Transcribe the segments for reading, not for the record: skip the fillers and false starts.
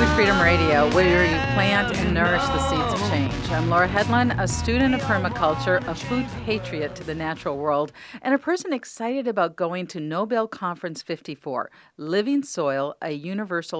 Food Freedom Radio, where you plant and nourish the seeds of change. I'm Laura Hedlund, a student of permaculture, a food patriot to the natural world, and a person excited about going to Nobel Conference 54, Living Soil, a universe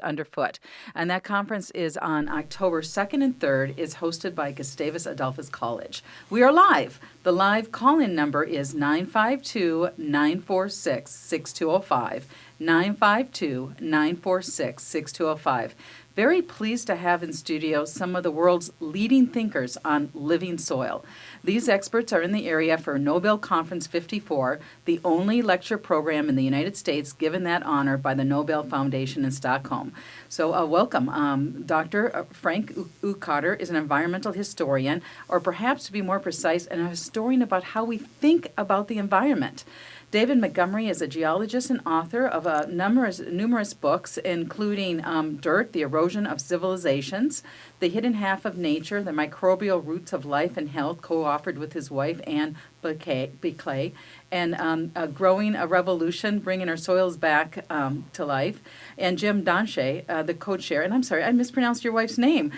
underfoot. And that conference is on October 2nd and 3rd, is hosted by Gustavus Adolphus College. We are live. The live call-in number is 952-946-6205. 952-946-6205. Very pleased to have in studio some of the world's leading thinkers on living soil. These experts are in the area for Nobel Conference 54, the only lecture program in the United States given that honor by the Nobel Foundation in Stockholm. So welcome. Dr. Frank Uekotter is an environmental historian, or perhaps to be more precise, an historian about how we think about the environment. David Montgomery is a geologist and author of numerous books, including Dirt, the Erosion of Civilizations, The Hidden Half of Nature, The Microbial Roots of Life and Health, co-authored with his wife, Anne Beclay, and Growing a Revolution, Bringing Our Soils Back to Life, and Jim Dontje, the co-chair. And I'm sorry, I mispronounced your wife's name,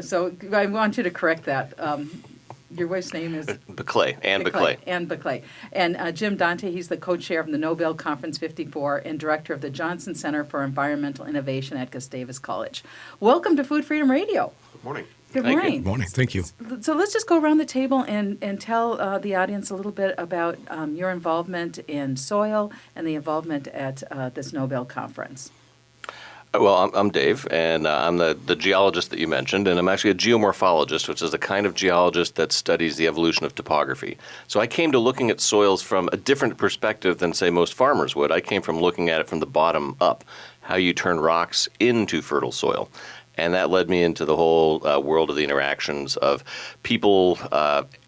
so I want you to correct that. Your wife's name is? Beclay, Anne Beclay. Anne Beclay. And Jim Dontje, he's the co-chair of the Nobel Conference 54 and director of the Johnson Center for Environmental Innovation at Gustavus College. Welcome to Food Freedom Radio. Good morning. Good morning. Good morning. Thank you. So let's just go around the table and tell the audience a little bit about your involvement in soil and the involvement at this Nobel Conference. Well, I'm Dave, and I'm the geologist that you mentioned, and I'm actually a geomorphologist, which is the kind of geologist that studies the evolution of topography. So I came to looking at soils from a different perspective than, say, most farmers would. I came from looking at it from the bottom up, how you turn rocks into fertile soil. And that led me into the whole world of the interactions of people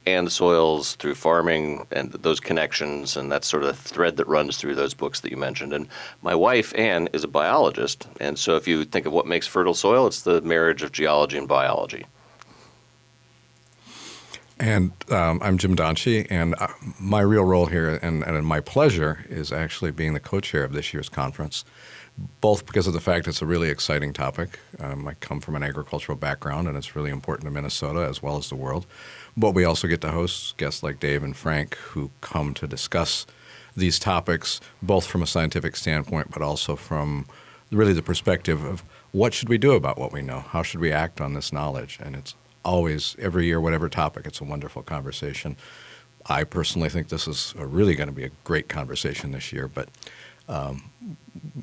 and soils through farming and those connections, and that's sort of the thread that runs through those books that you mentioned. And my wife, Anne, is a biologist, and so if you think of what makes fertile soil, it's the marriage of geology and biology. And I'm Jim Dontje, and my real role here and my pleasure is actually being the co-chair of this year's conference, both because of the fact it's a really exciting topic. I come from an agricultural background, and it's really important to Minnesota as well as the world. But we also get to host guests like Dave and Frank who come to discuss these topics, both from a scientific standpoint, but also from really the perspective of what should we do about what we know? How should we act on this knowledge? And it's always, every year, whatever topic, it's a wonderful conversation. I personally think this is really going to be a great conversation this year, but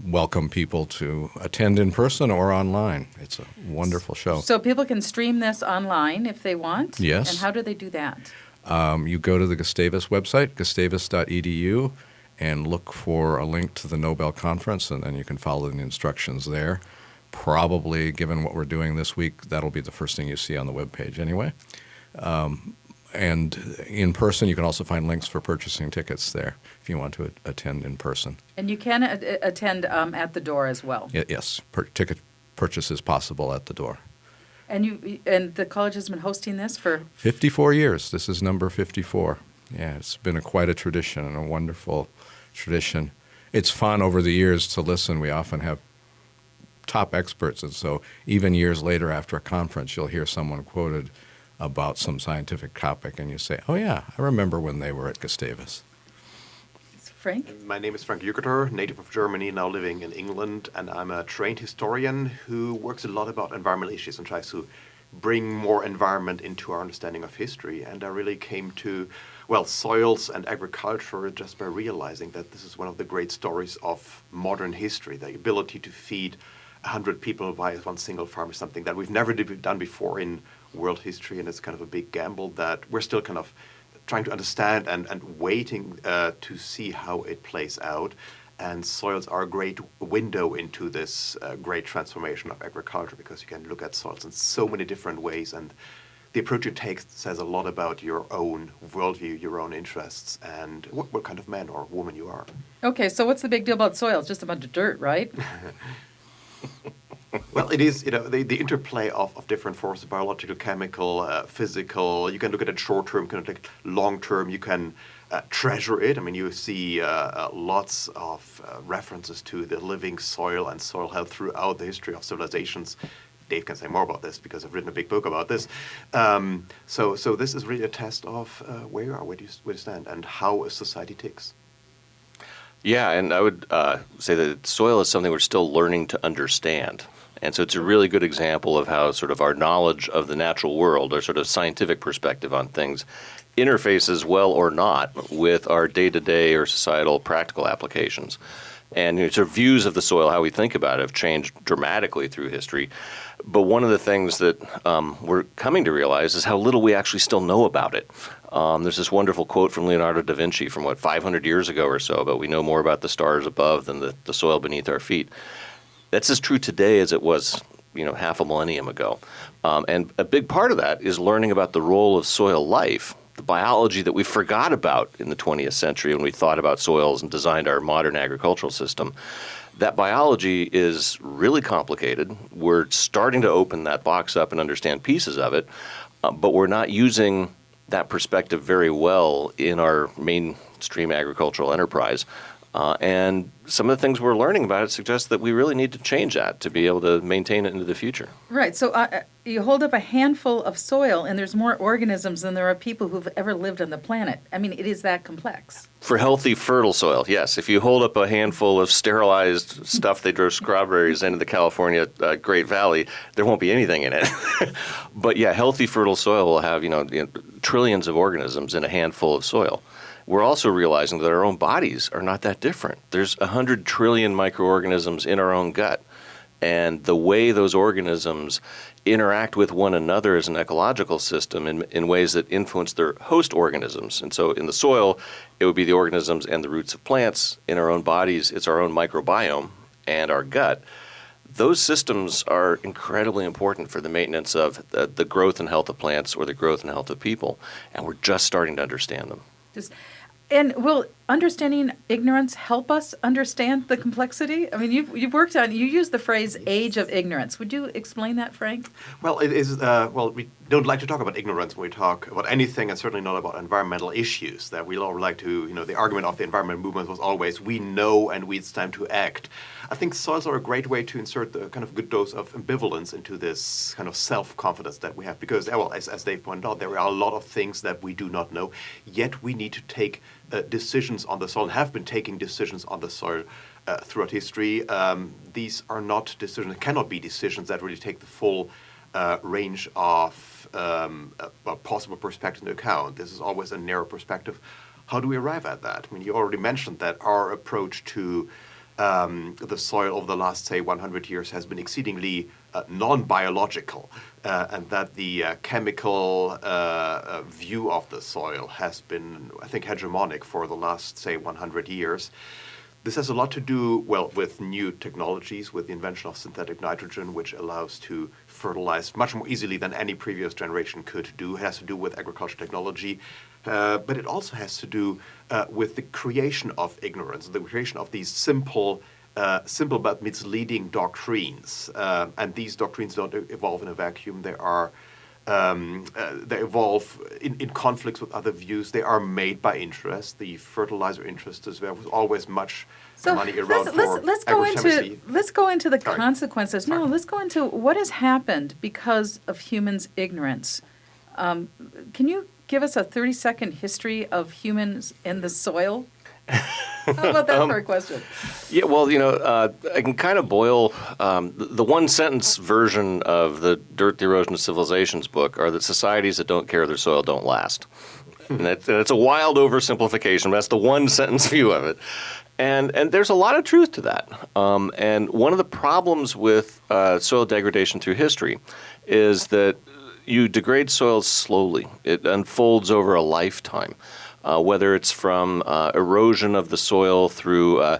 welcome people to attend in person or online. It's a wonderful show. So people can stream this online if they want? Yes. And how do they do that? You go to the Gustavus website, gustavus.edu, and look for a link to the Nobel Conference, and then you can follow the instructions there. Probably, given what we're doing this week, that'll be the first thing you see on the webpage anyway. And in person, you can also find links for purchasing tickets there if you want to attend in person. And you can attend at the door as well? Yes, ticket purchase is possible at the door. And the college has been hosting this for? 54 years. This is number 54. Yeah, it's been quite a tradition and a wonderful tradition. It's fun over the years to listen. We often have top experts, and so even years later after a conference, you'll hear someone quoted about some scientific topic, and you say, oh yeah, I remember when they were at Gustavus. Frank? My name is Frank Uekotter, native of Germany, now living in England, and I'm a trained historian who works a lot about environmental issues and tries to bring more environment into our understanding of history. And I really came to, soils and agriculture just by realizing that this is one of the great stories of modern history. The ability to feed 100 people via one single farm is something that we've never done before in world history, and it's kind of a big gamble that we're still kind of trying to understand and waiting to see how it plays out. And soils are a great window into this great transformation of agriculture, because you can look at soils in so many different ways, and the approach you take says a lot about your own worldview, your own interests, and what kind of man or woman you are. Okay, so what's the big deal about soil? It's just a bunch of dirt, right? Well, it is, the interplay of different forces, biological, chemical, physical. You can look at it short term, you can look at it long term, you can treasure it. I mean, you see lots of references to the living soil and soil health throughout the history of civilizations. Dave can say more about this because I've written a big book about this. So this is really a test of where you are, where do you stand, and how a society ticks. Yeah, and I would say that soil is something we're still learning to understand. And so it's a really good example of how sort of our knowledge of the natural world, our sort of scientific perspective on things, interfaces well or not with our day-to-day or societal practical applications. And sort of views of the soil, how we think about it, have changed dramatically through history. But one of the things that we're coming to realize is how little we actually still know about it. There's this wonderful quote from Leonardo da Vinci from, 500 years ago or so, but we know more about the stars above than the soil beneath our feet. That's as true today as it was, half a millennium ago. And a big part of that is learning about the role of soil life, the biology that we forgot about in the 20th century when we thought about soils and designed our modern agricultural system. That biology is really complicated. We're starting to open that box up and understand pieces of it, but we're not using that perspective very well in our mainstream agricultural enterprise. And some of the things we're learning about it suggest that we really need to change that to be able to maintain it into the future. Right. So you hold up a handful of soil, and there's more organisms than there are people who've ever lived on the planet. I mean, it is that complex. For healthy, fertile soil, yes. If you hold up a handful of sterilized stuff they drove strawberries into the California Great Valley, there won't be anything in it. But yeah, healthy, fertile soil will have trillions of organisms in a handful of soil. We're also realizing that our own bodies are not that different. There's 100 trillion microorganisms in our own gut. And the way those organisms interact with one another as an ecological system in ways that influence their host organisms. And so in the soil, it would be the organisms and the roots of plants. In our own bodies, it's our own microbiome and our gut. Those systems are incredibly important for the maintenance of the growth and health of plants or the growth and health of people. And we're just starting to understand them. And will understanding ignorance help us understand the complexity? I mean, you've worked on, you use the phrase age of ignorance. Would you explain that, Frank? Well, it is, we don't like to talk about ignorance when we talk about anything, and certainly not about environmental issues. That we all like to, the argument of the environment movement was always, we know and it's time to act. I think soils are a great way to insert the kind of good dose of ambivalence into this kind of self-confidence that we have. Because, as Dave pointed out, there are a lot of things that we do not know, yet we need to take decisions on the soil and have been taking decisions on the soil throughout history. These are not decisions, cannot be decisions that really take the full range of possible perspectives into account. This is always a narrow perspective. How do we arrive at that? I mean, you already mentioned that our approach to the soil over the last, say, 100 years has been exceedingly non-biological, and that the chemical view of the soil has been, I think, hegemonic for the last, say, 100 years. This has a lot to do, with new technologies, with the invention of synthetic nitrogen, which allows to fertilize much more easily than any previous generation could do. It has to do with agricultural technology, but it also has to do with the creation of ignorance, the creation of these simple but misleading doctrines. And these doctrines don't evolve in a vacuum. They are they evolve in conflicts with other views. They are made by interest. The fertilizer interest is there was always much money around for let's go into the consequences. No, let's go into what has happened because of humans' ignorance. Can you give us a 30-second history of humans in the soil? How about that for a question? Yeah, well, I can kind of boil the one-sentence version of the The Erosion of Civilizations book are that societies that don't care their soil don't last. And it's a wild oversimplification, but that's the one-sentence view of it. And there's a lot of truth to that. And one of the problems with soil degradation through history is that you degrade soils slowly. It unfolds over a lifetime. whether it's from erosion of the soil through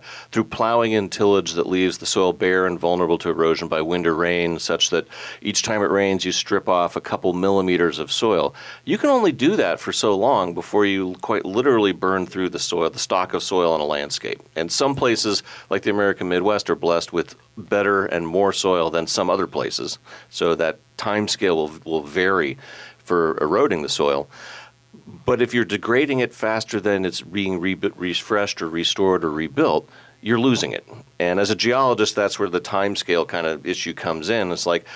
plowing and tillage that leaves the soil bare and vulnerable to erosion by wind or rain, such that each time it rains you strip off a couple millimeters of soil. You can only do that for so long before you quite literally burn through the soil, the stock of soil on a landscape. And some places, like the American Midwest, are blessed with better and more soil than some other places, so that time scale will vary for eroding the soil. But if you're degrading it faster than it's being refreshed or restored or rebuilt, you're losing it. And as a geologist, that's where the time scale kind of issue comes in. It's like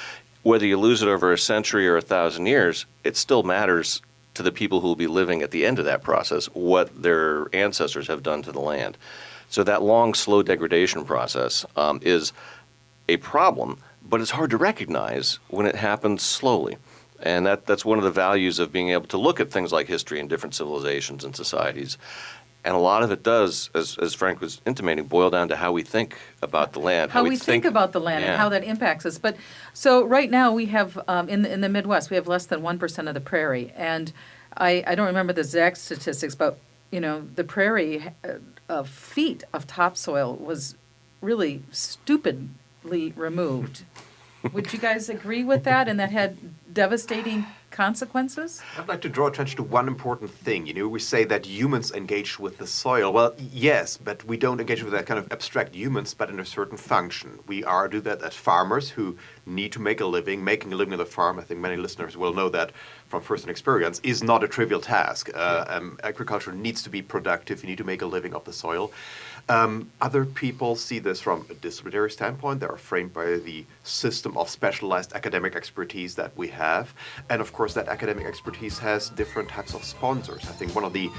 whether you lose it over a century or 1,000 years, it still matters to the people who will be living at the end of that process, what their ancestors have done to the land. So that long, slow degradation process is a problem, but it's hard to recognize when it happens slowly. And that's one of the values of being able to look at things like history and different civilizations and societies. And a lot of it does, as Frank was intimating, boil down to how we think about the land. How we think about the land and how that impacts us. But so right now we have, in the Midwest, we have less than 1% of the prairie. And I don't remember the exact statistics, but, the prairie feet of topsoil was really stupidly removed. Would you guys agree with that? And that had devastating consequences? I'd like to draw attention to one important thing. We say that humans engage with the soil. Well, yes, but we don't engage with that kind of abstract humans, but in a certain function. We do that as farmers who need to make a living. Making a living on the farm, I think many listeners will know that from first-hand experience, is not a trivial task. Agriculture needs to be productive. You need to make a living off the soil. Other people see this from a disciplinary standpoint. They are framed by the system of specialized academic expertise that we have. And of course, that academic expertise has different types of sponsors. I think one of the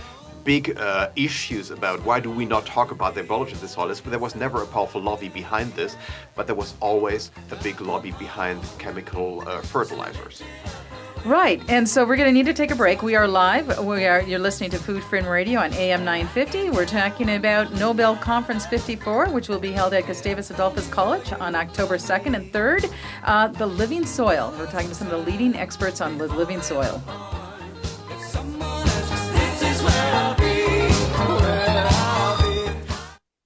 big issues about why do we not talk about the biology of the soil is there was never a powerful lobby behind this, but there was always a big lobby behind chemical fertilizers. Right, and so we're going to need to take a break. We are live. You're listening to Food Friend Radio on AM 950. We're talking about Nobel Conference 54, which will be held at Gustavus Adolphus College on October 2nd and 3rd. The living soil. We're talking to some of the leading experts on the living soil.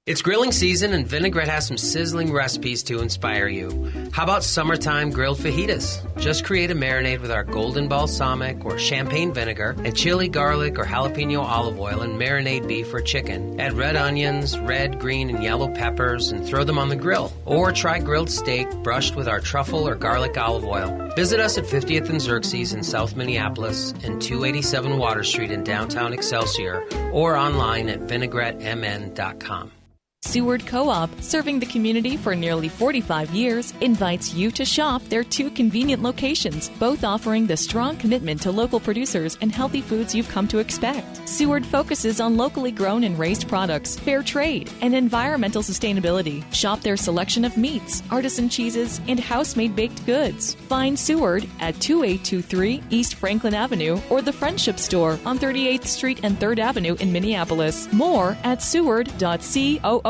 It's grilling season, and Vinaigrette has some sizzling recipes to inspire you. How about summertime grilled fajitas? Just create a marinade with our golden balsamic or champagne vinegar and chili, garlic, or jalapeno olive oil and marinade beef or chicken. Add red onions, red, green, and yellow peppers and throw them on the grill. Or try grilled steak brushed with our truffle or garlic olive oil. Visit us at 50th and Xerxes in South Minneapolis and 287 Water Street in downtown Excelsior or online at vinaigrettemn.com. Seward Co-op, serving the community for nearly 45 years, invites you to shop their two convenient locations, both offering the strong commitment to local producers and healthy foods you've come to expect. Seward focuses on locally grown and raised products, fair trade, and environmental sustainability. Shop their selection of meats, artisan cheeses, and house-made baked goods. Find Seward at 2823 East Franklin Avenue or the Friendship Store on 38th Street and 3rd Avenue in Minneapolis. More at seward.coop.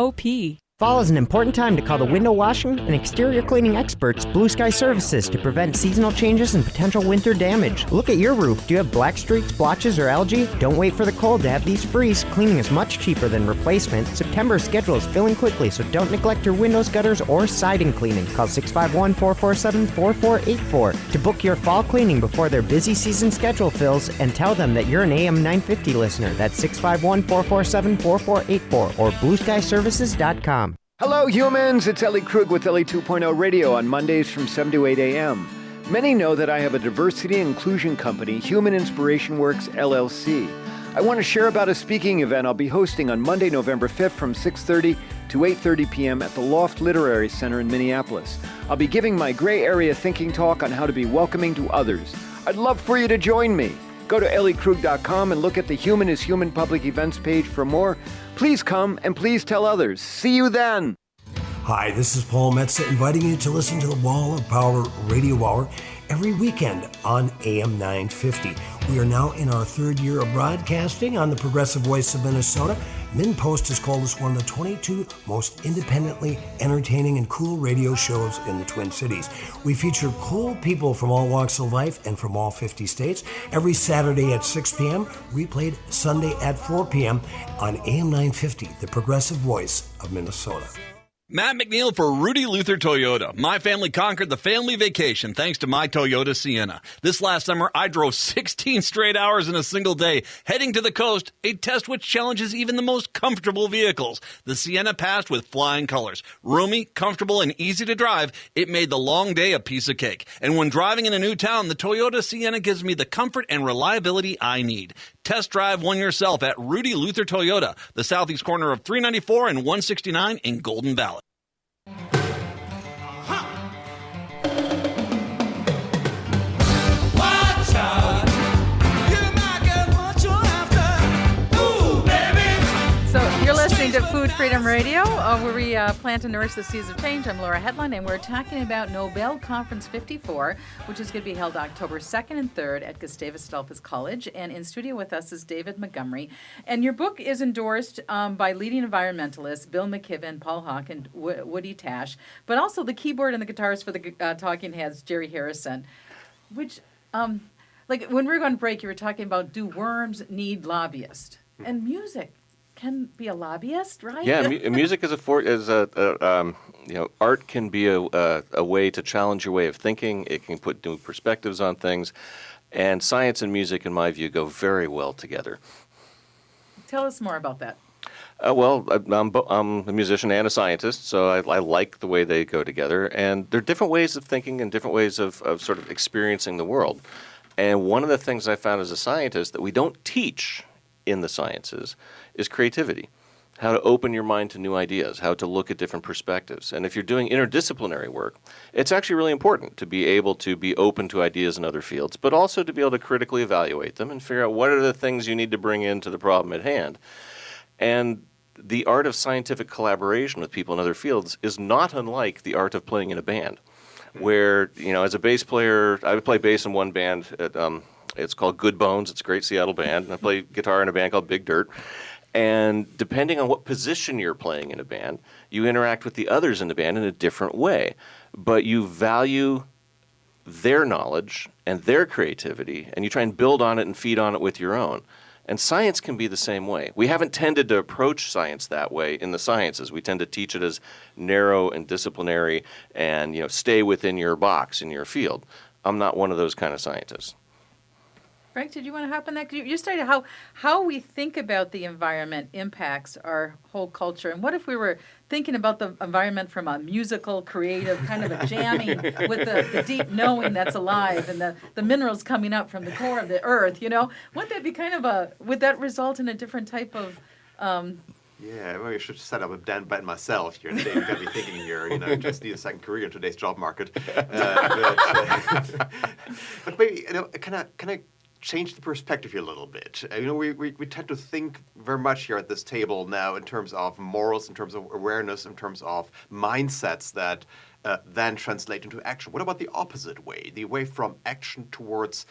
Fall is an important time to call the window washing and exterior cleaning experts Blue Sky Services to prevent seasonal changes and potential winter damage. Look at your roof. Do you have black streaks, blotches, or algae? Don't wait for the cold to have these freeze. Cleaning is much cheaper than replacement. September's schedule is filling quickly, so don't neglect your windows, gutters, or siding cleaning. Call 651-447-4484 to book your fall cleaning before their busy season schedule fills, and tell them that you're an AM 950 listener. That's 651-447-4484 or blueskyservices.com. Hello, humans! It's Ellie Krug with Ellie 2.0 Radio on Mondays from 7 to 8 a.m. Many know that I have a diversity and inclusion company, Human Inspiration Works, LLC. I want to share about a speaking event I'll be hosting on Monday, November 5th from 6:30 to 8:30 p.m. at the Loft Literary Center in Minneapolis. I'll be giving my gray area thinking talk on how to be welcoming to others. I'd love for you to join me. Go to elliekrug.com and look at the Human is Human public events page for more. Please come and please tell others. See you then. Hi, this is Paul Metza inviting you to listen to the Wall of Power Radio Hour every weekend on AM 950. We are now in our third year of broadcasting on the Progressive Voice of Minnesota. MinnPost has called us one of the 22 most independently entertaining and cool radio shows in the Twin Cities. We feature cool people from all walks of life and from all 50 states every Saturday at 6 p.m., replayed Sunday at 4 p.m. on AM 950, the Progressive Voice of Minnesota. Matt McNeil for Rudy Luther Toyota. My family conquered the family vacation thanks to my Toyota Sienna. This last summer, I drove 16 straight hours in a single day, heading to the coast, a test which challenges even the most comfortable vehicles. The Sienna passed with flying colors. Roomy, comfortable, and easy to drive, it made the long day a piece of cake. And when driving in a new town, the Toyota Sienna gives me the comfort and reliability I need. Test drive one yourself at Rudy Luther Toyota, the southeast corner of 394 and 169 in Golden Valley. So you're listening to Food Freedom Radio, where we plant and nourish the seeds of change. I'm Laura Headline, and we're talking about Nobel Conference 54, which is going to be held October 2nd and 3rd at Gustavus Adolphus College. And in studio with us is David Montgomery. And your book is endorsed by leading environmentalists Bill McKibben, Paul Hawk, and Woody Tash, but also the keyboard and the guitars for the Talking Heads, Jerry Harrison, which, like when we were going to break, you were talking about, do worms need lobbyists? And music can be a lobbyist, right? Yeah, music is art can be a way to challenge your way of thinking. It can put new perspectives on things, and science and music, in my view, go very well together. Tell us more about that. I'm a musician and a scientist, so I like the way they go together. And there are different ways of thinking and different ways of sort of experiencing the world. And one of the things I found as a scientist that we don't teach in the sciences is creativity, how to open your mind to new ideas, how to look at different perspectives. And if you're doing interdisciplinary work, it's actually really important to be able to be open to ideas in other fields, but also to be able to critically evaluate them and figure out what are the things you need to bring into the problem at hand. And the art of scientific collaboration with people in other fields is not unlike the art of playing in a band, where, as a bass player, I would play bass in one band at it's called Good Bones. It's a great Seattle band. And I play guitar in a band called Big Dirt. And depending on what position you're playing in a band, you interact with the others in the band in a different way. But you value their knowledge and their creativity, and you try and build on it and feed on it with your own. And science can be the same way. We haven't tended to approach science that way in the sciences. We tend to teach it as narrow and disciplinary and, stay within your box in your field. I'm not one of those kind of scientists. Frank, did you want to hop on that? You stated how we think about the environment impacts our whole culture. And what if we were thinking about the environment from a musical, creative, kind of a jamming with the deep knowing that's alive and the minerals coming up from the core of the earth, Wouldn't that be would that result in a different type of... Yeah, well, you should set up a band myself. You're going to be thinking just need a second career in today's job market. But maybe, can I change the perspective here a little bit? We tend to think very much here at this table now in terms of morals, in terms of awareness, in terms of mindsets that then translate into action. What about the opposite way, the way from action towards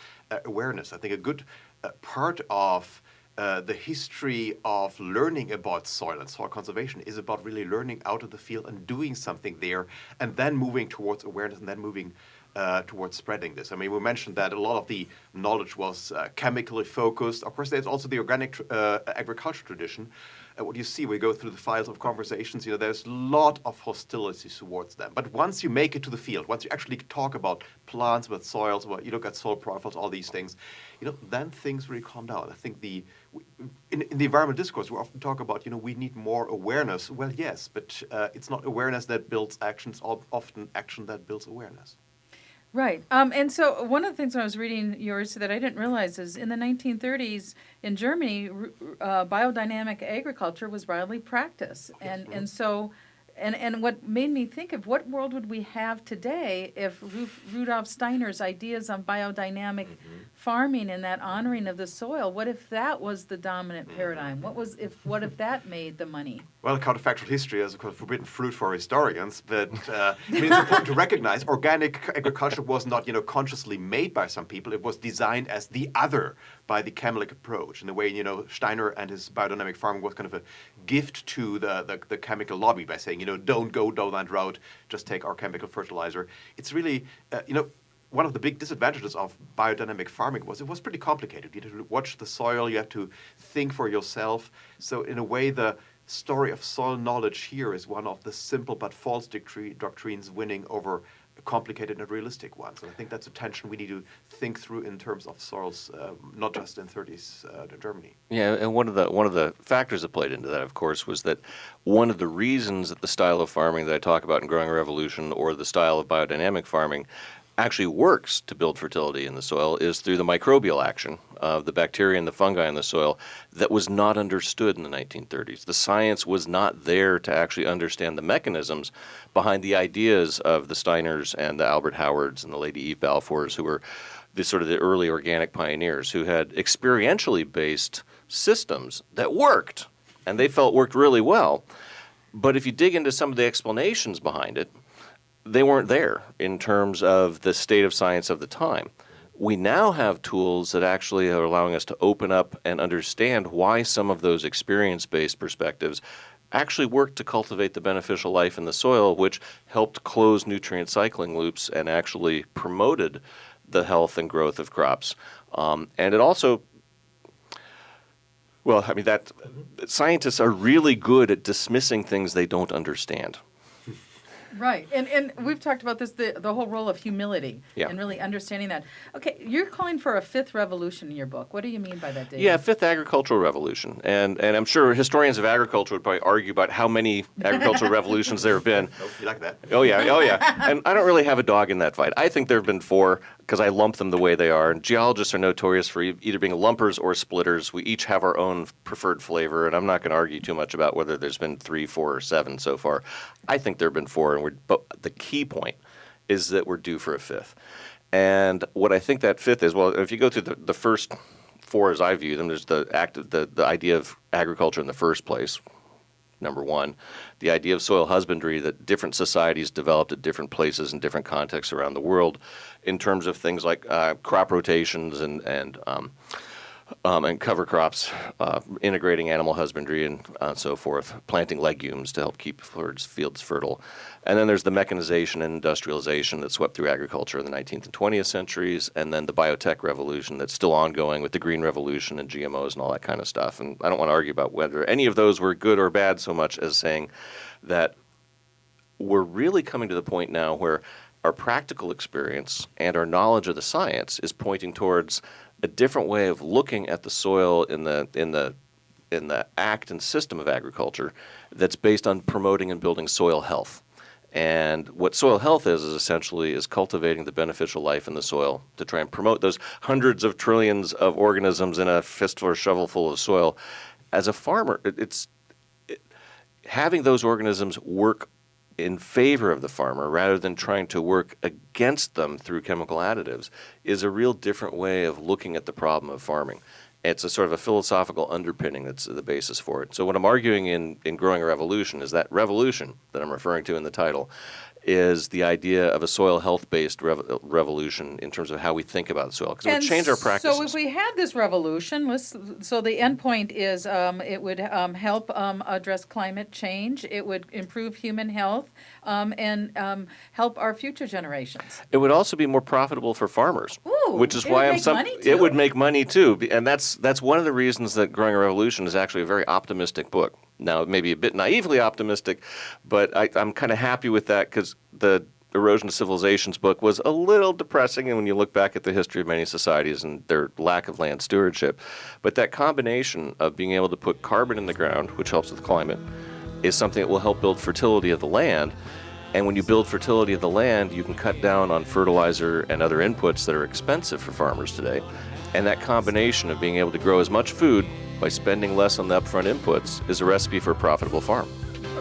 awareness? I think a good part of the history of learning about soil and soil conservation is about really learning out of the field and doing something there, and then moving towards awareness, and then moving towards spreading this. I mean, we mentioned that a lot of the knowledge was chemically focused. Of course, there's also the organic agriculture tradition. What you see, we go through the files of conversations, there's a lot of hostility towards them. But once you make it to the field, once you actually talk about plants, about soils, you look at soil profiles, all these things, then things really calm down. I think in the environmental discourse, we often talk about, we need more awareness. Well, yes, but it's not awareness that builds action. It's often action that builds awareness. Right. And so one of the things when I was reading yours that I didn't realize is in the 1930s in Germany, biodynamic agriculture was widely practiced. And so And what made me think of what world would we have today if Rudolf Steiner's ideas on biodynamic farming and that honoring of the soil, what if that was the dominant paradigm? What if that made the money? Well, counterfactual history is, of course, forbidden fruit for historians, but I mean, it's important to recognize organic agriculture was not, consciously made by some people. It was designed as the other by the chemical approach. In the way, Steiner and his biodynamic farming was kind of a gift to the chemical lobby by saying, don't go down that route, just take our chemical fertilizer. It's really, one of the big disadvantages of biodynamic farming was it was pretty complicated. You had to watch the soil, you had to think for yourself. So in a way, the story of soil knowledge here is one of the simple but false doctrines winning over complicated and realistic ones. And I think that's a tension we need to think through in terms of soils, not just in 30s Germany. Yeah, and one of the factors that played into that, of course, was that one of the reasons that the style of farming that I talk about in Growing a Revolution, or the style of biodynamic farming, actually works to build fertility in the soil is through the microbial action of the bacteria and the fungi in the soil that was not understood in the 1930s. The science was not there to actually understand the mechanisms behind the ideas of the Steiners and the Albert Howards and the Lady Eve Balfours, who were the early organic pioneers who had experientially based systems that worked, and they felt worked really well. But if you dig into some of the explanations behind it, they weren't there in terms of the state of science of the time. We now have tools that actually are allowing us to open up and understand why some of those experience-based perspectives actually worked to cultivate the beneficial life in the soil, which helped close nutrient cycling loops and actually promoted the health and growth of crops. And it also, that scientists are really good at dismissing things they don't understand. Right. And we've talked about this, the whole role of humility and really understanding that. Okay, you're calling for a fifth revolution in your book. What do you mean by that, David? Yeah, fifth agricultural revolution. And I'm sure historians of agriculture would probably argue about how many agricultural revolutions there have been. Oh, you like that? Oh, yeah. And I don't really have a dog in that fight. I think there have been 4 because I lump them the way they are. And geologists are notorious for either being lumpers or splitters. We each have our own preferred flavor, and I'm not going to argue too much about whether there's been 3, 4, or 7 so far. I think there have been 4, but the key point is that we're due for a 5th. And what I think that 5th is, well, if you go through the first 4 as I view them, there's the idea of agriculture in the first place, number 1. The idea of soil husbandry that different societies developed at different places and different contexts around the world in terms of things like crop rotations and cover crops, integrating animal husbandry and so forth, planting legumes to help keep fields fertile. And then there's the mechanization and industrialization that swept through agriculture in the 19th and 20th centuries, and then the biotech revolution that's still ongoing with the green revolution and GMOs and all that kind of stuff. And I don't want to argue about whether any of those were good or bad so much as saying that we're really coming to the point now where our practical experience and our knowledge of the science is pointing towards a different way of looking at the soil in the act and system of agriculture that's based on promoting and building soil health. And what soil health is essentially cultivating the beneficial life in the soil to try and promote those hundreds of trillions of organisms in a fistful or shovelful of soil. As a farmer, having those organisms work in favor of the farmer rather than trying to work against them through chemical additives is a real different way of looking at the problem of farming. It's a sort of a philosophical underpinning that's the basis for it. So what I'm arguing in Growing a Revolution is that revolution that I'm referring to in the title is the idea of a soil health-based revolution in terms of how we think about the soil, because it would change our practices. So if we had this revolution, so the end point is it would help address climate change, it would improve human health, and help our future generations. It would also be more profitable for farmers, which is why it would make money too, and that's one of the reasons that Growing a Revolution is actually a very optimistic book. Now, maybe a bit naively optimistic, but I'm kind of happy with that because the Erosion of Civilizations book was a little depressing, and when you look back at the history of many societies and their lack of land stewardship. But that combination of being able to put carbon in the ground, which helps with climate, is something that will help build fertility of the land. And when you build fertility of the land, you can cut down on fertilizer and other inputs that are expensive for farmers today. And that combination of being able to grow as much food by spending less on the upfront inputs is a recipe for a profitable farm.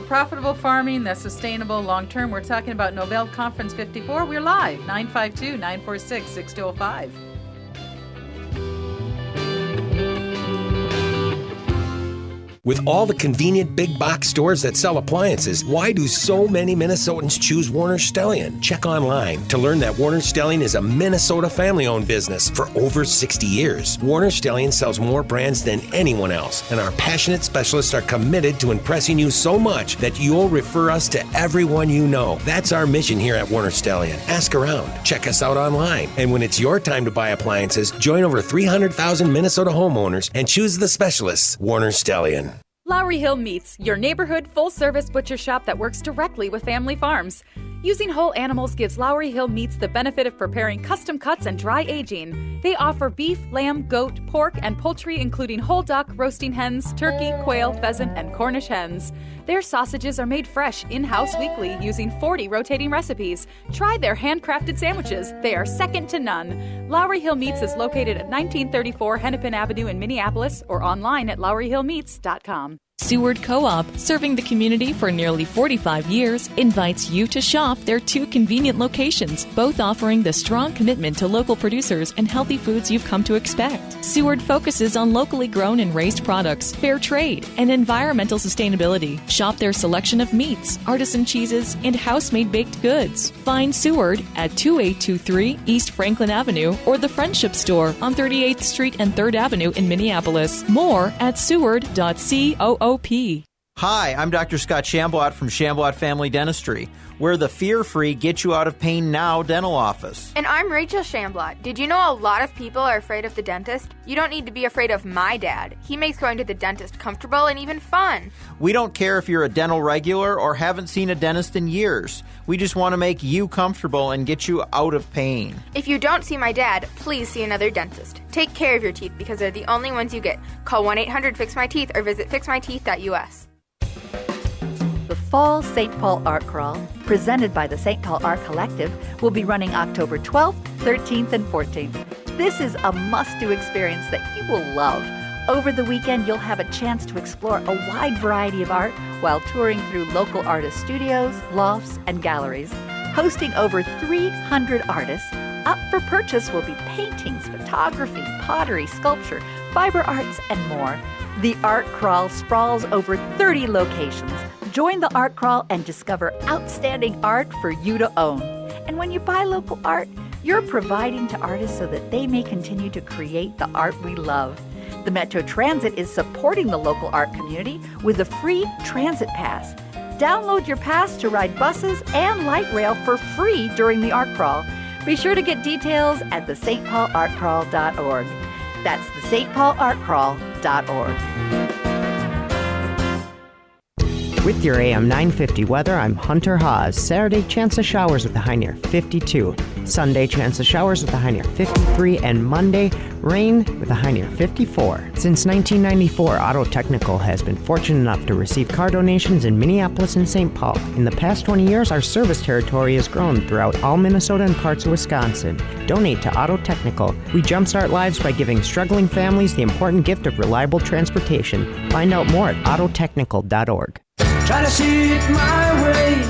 profitable farming that's sustainable long-term. We're talking about Nobel Conference 54. We're live, 952-946-6205. With all the convenient big box stores that sell appliances, why do so many Minnesotans choose Warner Stellian? Check online to learn that Warner Stellian is a Minnesota family-owned business for over 60 years. Warner Stellian sells more brands than anyone else, and our passionate specialists are committed to impressing you so much that you'll refer us to everyone you know. That's our mission here at Warner Stellian. Ask around, check us out online, and when it's your time to buy appliances, join over 300,000 Minnesota homeowners and choose the specialists, Warner Stellian. Lowry Hill Meats, your neighborhood full-service butcher shop that works directly with family farms. Using whole animals gives Lowry Hill Meats the benefit of preparing custom cuts and dry aging. They offer beef, lamb, goat, pork, and poultry, including whole duck, roasting hens, turkey, quail, pheasant, and Cornish hens. Their sausages are made fresh in-house weekly using 40 rotating recipes. Try their handcrafted sandwiches. They are second to none. Lowry Hill Meats is located at 1934 Hennepin Avenue in Minneapolis or online at lowryhillmeats.com. Seward Co-op, serving the community for nearly 45 years, invites you to shop their two convenient locations, both offering the strong commitment to local producers and healthy foods you've come to expect. Seward focuses on locally grown and raised products, fair trade, and environmental sustainability. Shop their selection of meats, artisan cheeses, and house-made baked goods. Find Seward at 2823 East Franklin Avenue or the Friendship Store on 38th Street and 3rd Avenue in Minneapolis. More at seward.coop. Hi, I'm Dr. Scott Shamblot from Shamblot Family Dentistry. We're the fear-free, get-you-out-of-pain-now dental office. And I'm Rachel Shamblot. Did you know a lot of people are afraid of the dentist? You don't need to be afraid of my dad. He makes going to the dentist comfortable and even fun. We don't care if you're a dental regular or haven't seen a dentist in years. We just want to make you comfortable and get you out of pain. If you don't see my dad, please see another dentist. Take care of your teeth because they're the only ones you get. Call 1-800-FIX-MY-TEETH or visit fixmyteeth.us. The Fall St. Paul Art Crawl, presented by the St. Paul Art Collective, will be running October 12th, 13th, and 14th. This is a must-do experience that you will love. Over the weekend, you'll have a chance to explore a wide variety of art while touring through local artist studios, lofts, and galleries. Hosting over 300 artists, up for purchase will be paintings, photography, pottery, sculpture, fiber arts, and more. The Art Crawl sprawls over 30 locations. Join the Art Crawl and discover outstanding art for you to own. And when you buy local art, you're providing to artists so that they may continue to create the art we love. The Metro Transit is supporting the local art community with a free transit pass. Download your pass to ride buses and light rail for free during the Art Crawl. Be sure to get details at the stpaulartcrawl.org. That's the stpaulartcrawl.org. With your AM 950 weather, I'm Hunter Haas. Saturday, chance of showers with a high near 52. Sunday, chance of showers with a high near 53. And Monday, rain with a high near 54. Since 1994, Auto Technical has been fortunate enough to receive car donations in Minneapolis and St. Paul. In the past 20 years, our service territory has grown throughout all Minnesota and parts of Wisconsin. Donate to Auto Technical. We jumpstart lives by giving struggling families the important gift of reliable transportation. Find out more at autotechnical.org. Try to see it my way.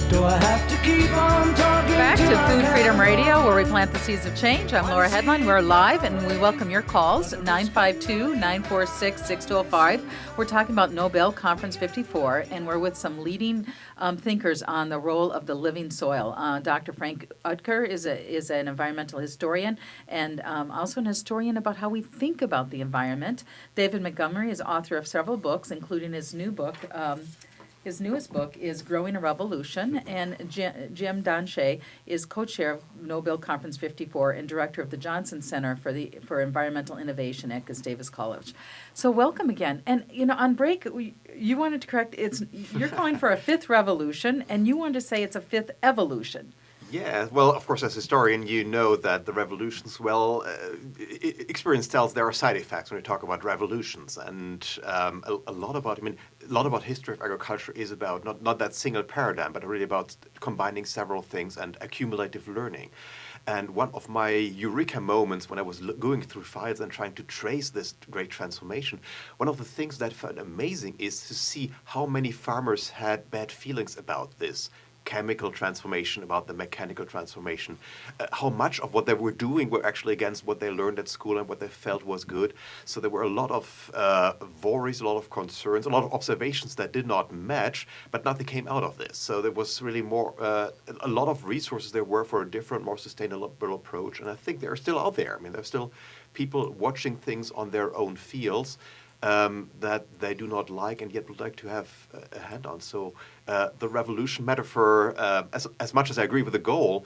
Do I have to keep on talking? Back to Food Freedom Radio, where we plant the seeds of change. I'm Laura Headline. We're live, and we welcome your calls, 952-946-6205. We're talking about Nobel Conference 54, and we're with some leading thinkers on the role of the living soil. Dr. Frank Uekotter is an environmental historian and also an historian about how we think about the environment. David Montgomery is author of several books, including his new book. His newest book is Growing a Revolution, and Jim Dontje is co-chair of Nobel Conference 54 and director of the Johnson Center for Environmental Innovation at Gustavus College. So welcome again. And on break, you wanted to correct you're calling for a fifth revolution, and you wanted to say it's a fifth evolution. Yeah, well, of course, as a historian, you know that the revolutions, experience tells there are side effects when we talk about revolutions, and a lot about history of agriculture is about not that single paradigm, but really about combining several things and accumulative learning. And one of my eureka moments when I was going through files and trying to trace this great transformation, one of the things that I found amazing is to see how many farmers had bad feelings about this chemical transformation, about the mechanical transformation, how much of what they were doing were actually against what they learned at school and what they felt was good. So there were a lot of worries, a lot of concerns, a lot of observations that did not match, but nothing came out of this. So there was really more, a lot of resources there were for a different, more sustainable approach. And I think they're still out there. I mean, there's still people watching things on their own fields that they do not like and yet would like to have a hand on. So the revolution metaphor, as much as I agree with the goal,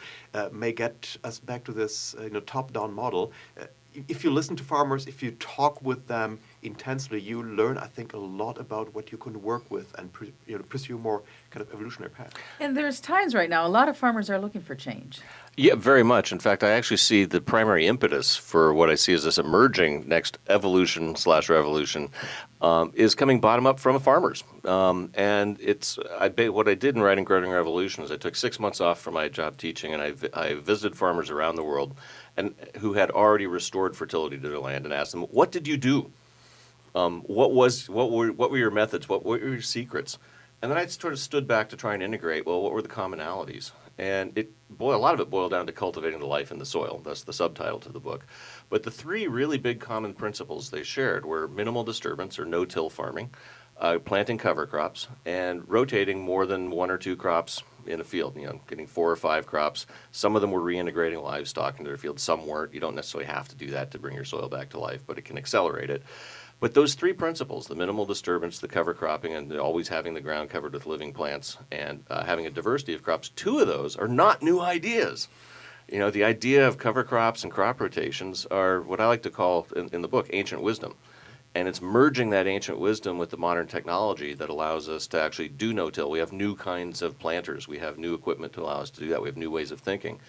may get us back to this top-down model. If you listen to farmers, if you talk with them intensely, you learn, I think, a lot about what you can work with and pursue more kind of evolutionary path. And there's times right now, a lot of farmers are looking for change. Yeah, very much. In fact, I actually see the primary impetus for what I see as this emerging next evolution/revolution is coming bottom up from farmers. And it's what I did in writing Growing Revolution is I took 6 months off from my job teaching, and I visited farmers around the world and who had already restored fertility to their land and asked them, what did you do? What were your methods? What were your secrets? And then I sort of stood back to try and integrate, well, what were the commonalities? And a lot of it boiled down to cultivating the life in the soil. That's the subtitle to the book. But the three really big common principles they shared were minimal disturbance or no-till farming, planting cover crops, and rotating more than one or two crops in a field, getting 4 or 5 crops. Some of them were reintegrating livestock into their field. Some weren't. You don't necessarily have to do that to bring your soil back to life, but it can accelerate it. But those three principles, the minimal disturbance, the cover cropping, and always having the ground covered with living plants, and having a diversity of crops, 2 of those are not new ideas. The idea of cover crops and crop rotations are what I like to call, in the book, ancient wisdom. And it's merging that ancient wisdom with the modern technology that allows us to actually do no-till. We have new kinds of planters. We have new equipment to allow us to do that. We have new ways of thinking.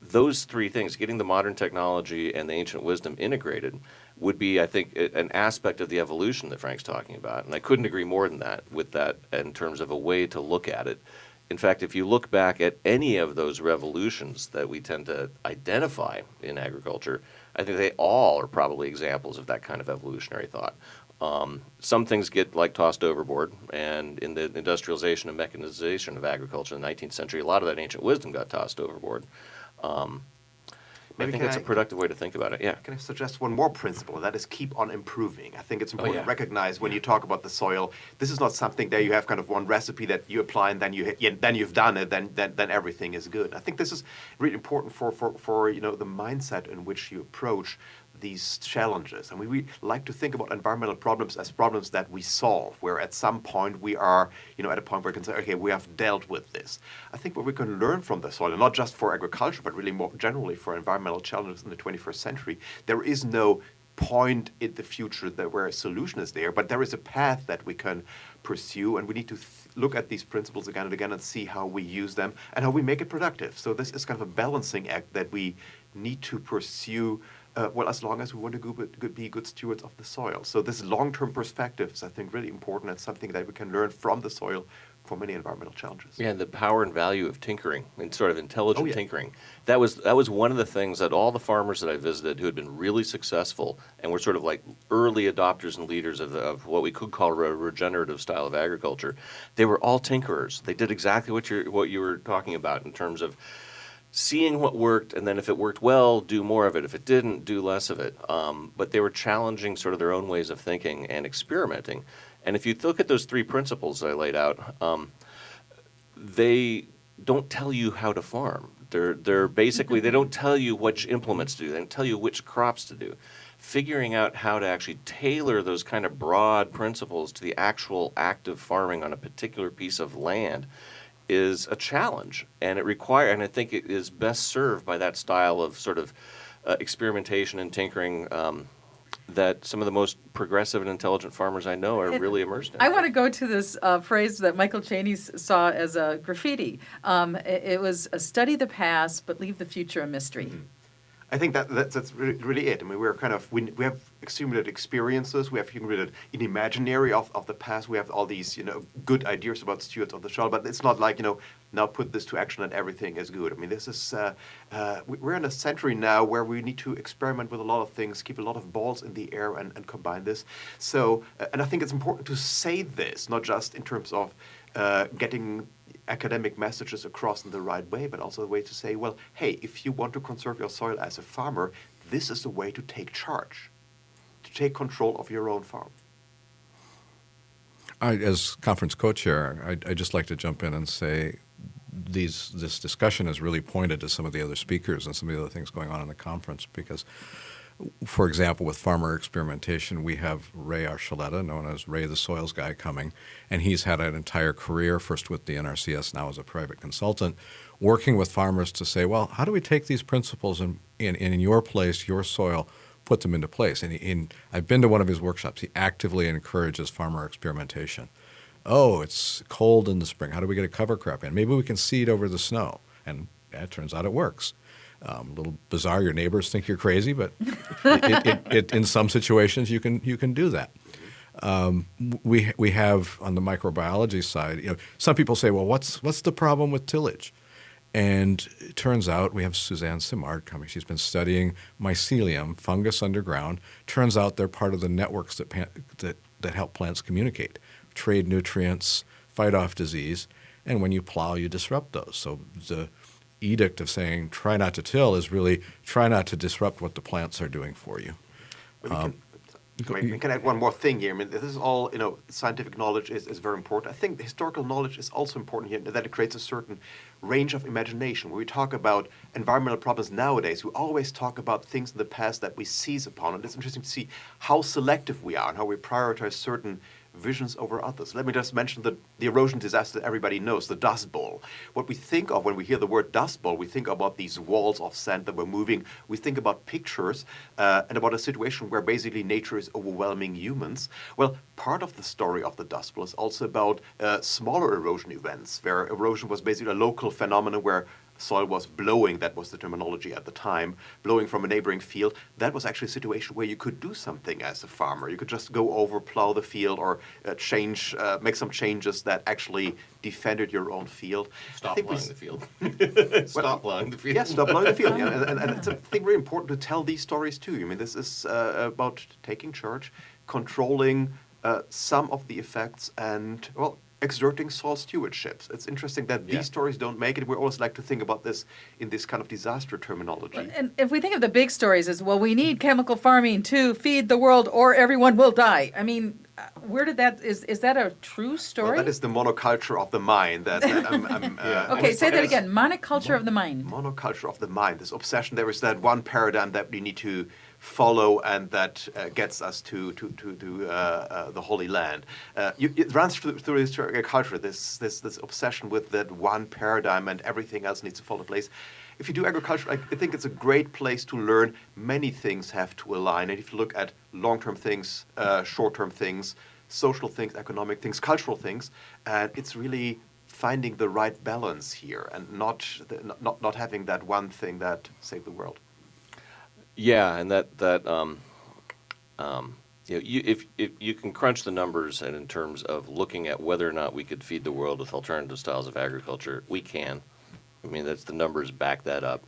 Those 3 things, getting the modern technology and the ancient wisdom integrated, would be, I think, an aspect of the evolution that Frank's talking about. And I couldn't agree more than that with that in terms of a way to look at it. In fact, if you look back at any of those revolutions that we tend to identify in agriculture, I think they all are probably examples of that kind of evolutionary thought. Some things get tossed overboard, and in the industrialization and mechanization of agriculture in the 19th century, a lot of that ancient wisdom got tossed overboard. I think it's a productive way to think about it. Yeah. Can I suggest one more principle, and that is keep on improving? I think it's important to recognize when you talk about the soil, this is not something that you have kind of one recipe that you apply and then you've done it, then everything is good. I think this is really important for the mindset in which you approach these challenges. And we like to think about environmental problems as problems that we solve, where at some point we are, at a point where we can say, okay, we have dealt with this. I think what we can learn from the soil, not just for agriculture, but really more generally for environmental challenges in the 21st century, there is no point in the future where a solution is there, but there is a path that we can pursue, and we need to look at these principles again and again and see how we use them and how we make it productive. So this is kind of a balancing act that we need to pursue as long as we want to be good stewards of the soil. So this long-term perspective is, I think, really important and something that we can learn from the soil for many environmental challenges. Yeah, and the power and value of tinkering and sort of intelligent tinkering. That was one of the things that all the farmers that I visited who had been really successful and were sort of like early adopters and leaders of what we could call a regenerative style of agriculture, they were all tinkerers. They did exactly what you were talking about in terms of seeing what worked, and then if it worked well, do more of it. If it didn't, do less of it. But they were challenging sort of their own ways of thinking and experimenting. And if you look at those 3 principles I laid out, they don't tell you how to farm. They're basically, they don't tell you which implements to do. They don't tell you which crops to do. Figuring out how to actually tailor those kind of broad principles to the actual act of farming on a particular piece of land is a challenge, and and I think it is best served by that style of sort of experimentation and tinkering that some of the most progressive and intelligent farmers I know are really immersed in. I want to go to this phrase that Michael Chaney saw as a graffiti. It was study the past, but leave the future a mystery. Mm-hmm. I think that's really it. I mean, we're kind of we have accumulated experiences. We have accumulated an imaginary of the past. We have all these good ideas about stewards of the shell, but it's not like now put this to action and everything is good. I mean, this is we're in a century now where we need to experiment with a lot of things, keep a lot of balls in the air, and combine this. So, and I think it's important to say this, not just in terms of getting academic messages across in the right way, but also a way to say, well, hey, if you want to conserve your soil as a farmer, this is the way to take charge, to take control of your own farm. As conference co-chair, I'd just like to jump in and say this discussion has really pointed to some of the other speakers and some of the other things going on in the conference because, for example, with farmer experimentation, we have Ray Archuleta, known as Ray the Soils Guy, coming, and he's had an entire career, first with the NRCS, now as a private consultant, working with farmers to say, well, how do we take these principles and in your place, your soil, put them into place? And I've been to one of his workshops. He actively encourages farmer experimentation. Oh, it's cold in the spring. How do we get a cover crop in? Maybe we can seed over the snow. And it turns out it works. A little bizarre. Your neighbors think you're crazy, but in some situations you can do that. We have on the microbiology side. Some people say, well, what's the problem with tillage? And it turns out we have Suzanne Simard coming. She's been studying mycelium, fungus underground. Turns out they're part of the networks that help plants communicate, trade nutrients, fight off disease, and when you plow, you disrupt those. So the edict of saying try not to till is really try not to disrupt what the plants are doing for you. We can add one more thing here. I mean, this is all, scientific knowledge is very important. I think the historical knowledge is also important here, that it creates a certain range of imagination. When we talk about environmental problems nowadays, we always talk about things in the past that we seize upon. And it's interesting to see how selective we are and how we prioritize certain visions over others. Let me just mention the erosion disaster that everybody knows, the Dust Bowl. What we think of when we hear the word Dust Bowl, we think about these walls of sand that were moving. We think about pictures and about a situation where basically nature is overwhelming humans. Well, part of the story of the Dust Bowl is also about smaller erosion events, where erosion was basically a local phenomenon where soil was blowing, that was the terminology at the time, blowing from a neighboring field. That was actually a situation where you could do something as a farmer. You could just go over, plow the field, or make some changes that actually defended your own field. Stop plowing the field. Stop plowing the field. Yeah, stop plowing the field. Yeah. And it's, I think, very important to tell these stories too. I mean, this is about taking charge, controlling some of the effects, and, well, exerting soil stewardships. It's interesting that these stories don't make it. We always like to think about this in this kind of disaster terminology. And if we think of the big stories as, well, we need chemical farming to feed the world or everyone will die. I mean, where did that, is that a true story? Well, that is the monoculture of the mind. Okay, say that again. Monoculture of the mind. Monoculture of the mind. This obsession. There is that one paradigm that we need to follow, and that gets us to the Holy Land. It runs through this agriculture, this obsession with that one paradigm, and everything else needs to fall in place. If you do agriculture, I think it's a great place to learn. Many things have to align, and if you look at long-term things, short-term things, social things, economic things, cultural things, and it's really finding the right balance here, and not having that one thing that saved the world. Yeah, and if you can crunch the numbers, and in terms of looking at whether or not we could feed the world with alternative styles of agriculture, we can. I mean, the numbers back that up.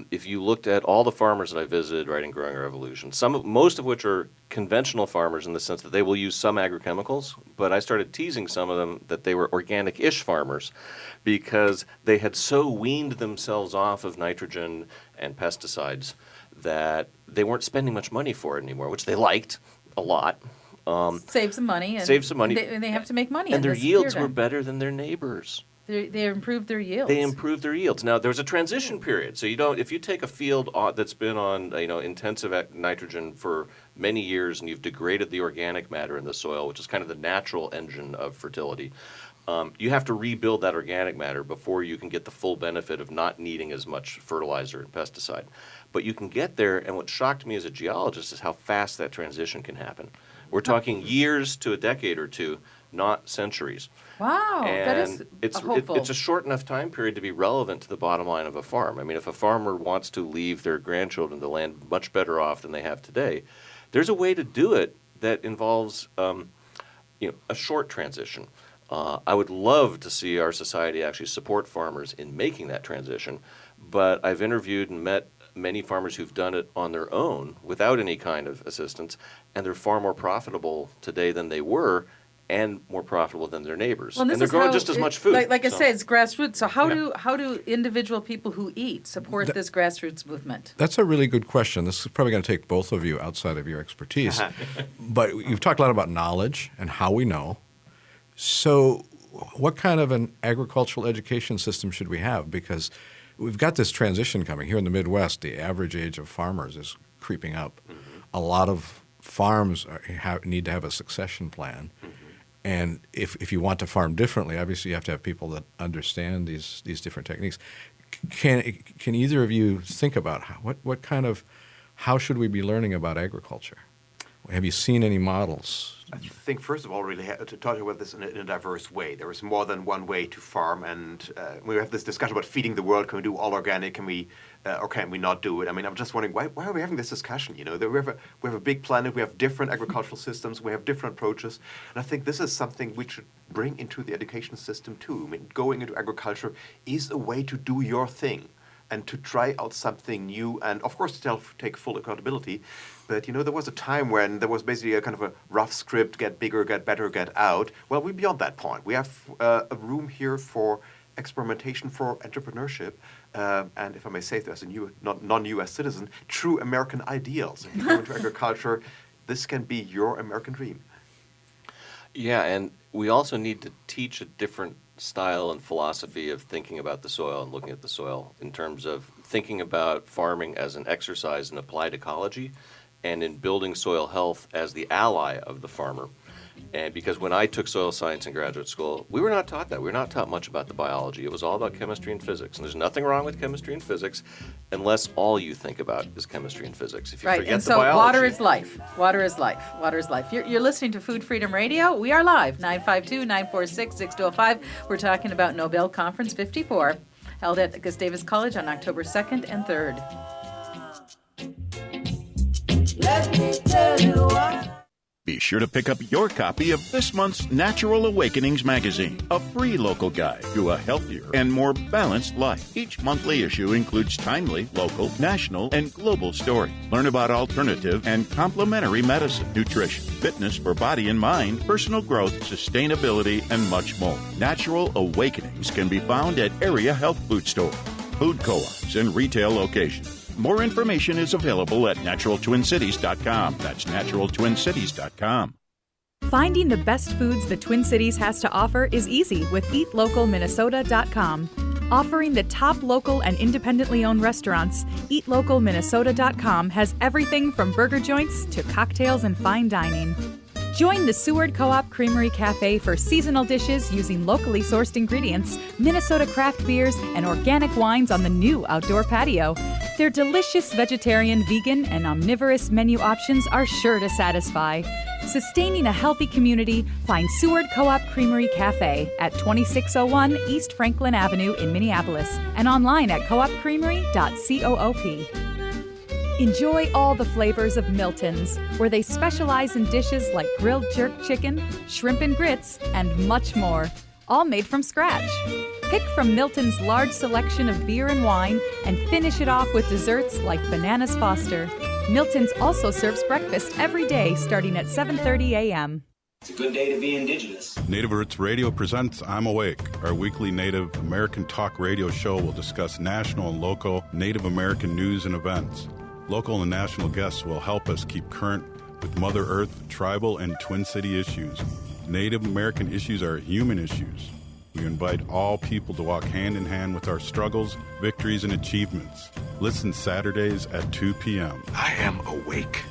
If you looked at all the farmers that I visited writing Growing Revolution, most of which are conventional farmers in the sense that they will use some agrochemicals, but I started teasing some of them that they were organic-ish farmers because they had so weaned themselves off of nitrogen and pesticides that they weren't spending much money for it anymore, which they liked a lot. Save some money. And they have to make money. And their yields were better than their neighbors. They improved their yields. They improved their yields. Now, there's a transition period. So if you take a field that's been on intensive nitrogen for many years, and you've degraded the organic matter in the soil, which is kind of the natural engine of fertility, you have to rebuild that organic matter before you can get the full benefit of not needing as much fertilizer and pesticide. But you can get there, and what shocked me as a geologist is how fast that transition can happen. We're talking years to a decade or two, not centuries. Wow, that is hopeful. It's a short enough time period to be relevant to the bottom line of a farm. I mean, if a farmer wants to leave their grandchildren the land much better off than they have today, there's a way to do it that involves a short transition. I would love to see our society actually support farmers in making that transition, but I've interviewed and met many farmers who've done it on their own without any kind of assistance, and they're far more profitable today than they were, and more profitable than their neighbors. Well, and they're growing just as much food. Like I say, it's grassroots. So how do individual people who eat support this grassroots movement? That's a really good question. This is probably going to take both of you outside of your expertise. But you've talked a lot about knowledge and how we know. So what kind of an agricultural education system should we have? Because we've got this transition coming. Here in the Midwest, the average age of farmers is creeping up. Mm-hmm. A lot of farms need to have a succession plan. Mm-hmm. And if you want to farm differently, obviously you have to have people that understand these different techniques. Can either of you think about how should we be learning about agriculture? Have you seen any models? I think, first of all, really to talk about this in a diverse way. There is more than one way to farm, and we have this discussion about feeding the world. Can we do all organic? Can we, or can we not do it? I mean, I'm just wondering, why are we having this discussion? You know, we have a big planet. We have different agricultural systems. We have different approaches, and I think this is something we should bring into the education system too. I mean, going into agriculture is a way to do your thing and to try out something new, and of course to take full accountability. But there was a time when there was basically a kind of a rough script: get bigger, get better, get out. Well, we're beyond that point. We have a room here for experimentation, for entrepreneurship, and if I may say this as a non-U.S. citizen, true American ideals. If you go into agriculture, this can be your American dream. Yeah, and we also need to teach a different style and philosophy of thinking about the soil and looking at the soil in terms of thinking about farming as an exercise in applied ecology and in building soil health as the ally of the farmer. And because when I took soil science in graduate school, we were not taught that. We were not taught much about the biology. It was all about chemistry and physics. And there's nothing wrong with chemistry and physics unless all you think about is chemistry and physics. If you right, forget and the so biology, water is life. Water is life. Water is life. You're listening to Food Freedom Radio. We are live, 952-946-6205. We're talking about Nobel Conference 54, held at Gustavus College on October 2nd and 3rd. Let me tell you what. Be sure to pick up your copy of this month's Natural Awakenings magazine, a free local guide to a healthier and more balanced life. Each monthly issue includes timely, local, national, and global stories. Learn about alternative and complementary medicine, nutrition, fitness for body and mind, personal growth, sustainability, and much more. Natural Awakenings can be found at area health food stores, food co-ops, and retail locations. More information is available at naturaltwincities.com. That's naturaltwincities.com. Finding the best foods the Twin Cities has to offer is easy with eatlocalminnesota.com. Offering the top local and independently owned restaurants, eatlocalminnesota.com has everything from burger joints to cocktails and fine dining. Join the Seward Co-op Creamery Cafe for seasonal dishes using locally sourced ingredients, Minnesota craft beers, and organic wines on the new outdoor patio. Their delicious vegetarian, vegan, and omnivorous menu options are sure to satisfy. Sustaining a healthy community, find Seward Co-op Creamery Cafe at 2601 East Franklin Avenue in Minneapolis and online at coopcreamery.coop. Enjoy all the flavors of Milton's, where they specialize in dishes like grilled jerk chicken, shrimp and grits, and much more, all made from scratch. Pick from Milton's large selection of beer and wine and finish it off with desserts like Bananas Foster. Milton's also serves breakfast every day starting at 7:30 a.m. It's a good day to be Indigenous. Native Roots Radio presents I'm Awake. Our weekly Native American talk radio show will discuss national and local Native American news and events. Local and national guests will help us keep current with Mother Earth, tribal, and Twin City issues. Native American issues are human issues. We invite all people to walk hand in hand with our struggles, victories, and achievements. Listen Saturdays at 2 p.m. I am awake.